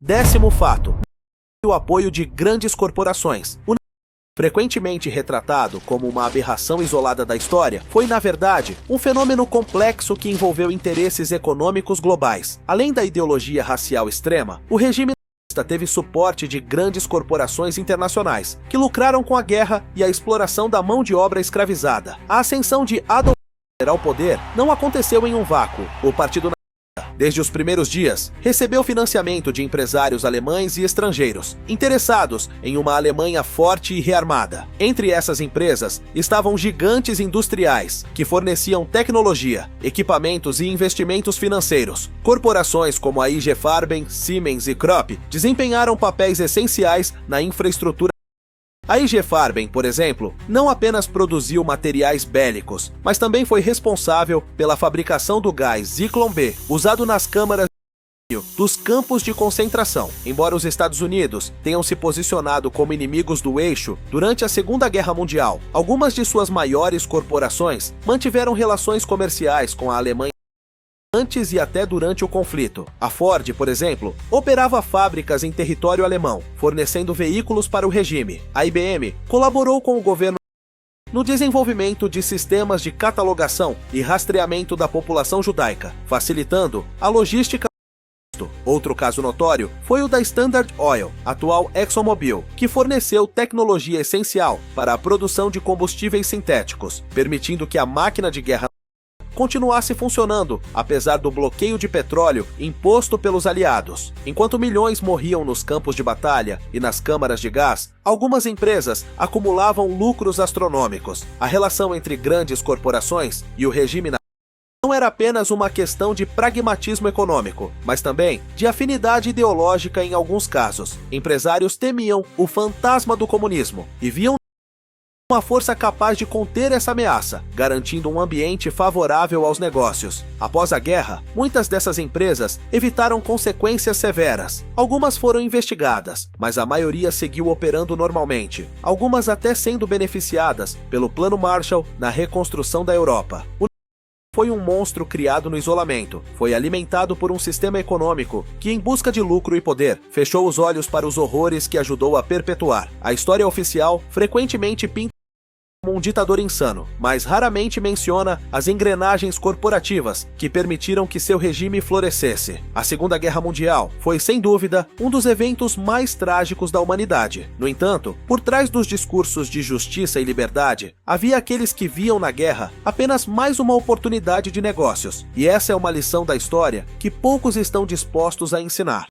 Décimo fato: o apoio de grandes corporações. O frequentemente retratado como uma aberração isolada da história, foi, na verdade, um fenômeno complexo que envolveu interesses econômicos globais. Além da ideologia racial extrema, o regime nazista teve suporte de grandes corporações internacionais, que lucraram com a guerra e a exploração da mão de obra escravizada. A ascensão de Adolf Hitler ao poder não aconteceu em um vácuo. O Partido desde os primeiros dias, recebeu financiamento de empresários alemães e estrangeiros, interessados em uma Alemanha forte e rearmada. Entre essas empresas estavam gigantes industriais, que forneciam tecnologia, equipamentos e investimentos financeiros. Corporações como a IG Farben, Siemens e Krupp desempenharam papéis essenciais na infraestrutura. A IG Farben, por exemplo, não apenas produziu materiais bélicos, mas também foi responsável pela fabricação do gás Zyklon B, usado nas câmaras dos campos de concentração. Embora os Estados Unidos tenham se posicionado como inimigos do eixo durante a Segunda Guerra Mundial, algumas de suas maiores corporações mantiveram relações comerciais com a Alemanha antes e até durante o conflito. A Ford, por exemplo, operava fábricas em território alemão, fornecendo veículos para o regime. A IBM colaborou com o governo no desenvolvimento de sistemas de catalogação e rastreamento da população judaica, facilitando a logística. Outro caso notório foi o da Standard Oil, atual ExxonMobil, que forneceu tecnologia essencial para a produção de combustíveis sintéticos, permitindo que a máquina de guerra continuasse funcionando, apesar do bloqueio de petróleo imposto pelos aliados. Enquanto milhões morriam nos campos de batalha e nas câmaras de gás, algumas empresas acumulavam lucros astronômicos. A relação entre grandes corporações e o regime não era apenas uma questão de pragmatismo econômico, mas também de afinidade ideológica em alguns casos. Empresários temiam o fantasma do comunismo e viam uma força capaz de conter essa ameaça, garantindo um ambiente favorável aos negócios. Após a guerra, muitas dessas empresas evitaram consequências severas. Algumas foram investigadas, mas a maioria seguiu operando normalmente, algumas até sendo beneficiadas pelo Plano Marshall na reconstrução da Europa. Foi um monstro criado no isolamento. Foi alimentado por um sistema econômico que, em busca de lucro e poder, fechou os olhos para os horrores que ajudou a perpetuar. A história oficial frequentemente pinta como um ditador insano, mas raramente menciona as engrenagens corporativas que permitiram que seu regime florescesse. A Segunda Guerra Mundial foi, sem dúvida, um dos eventos mais trágicos da humanidade. No entanto, por trás dos discursos de justiça e liberdade, havia aqueles que viam na guerra apenas mais uma oportunidade de negócios, e essa é uma lição da história que poucos estão dispostos a ensinar.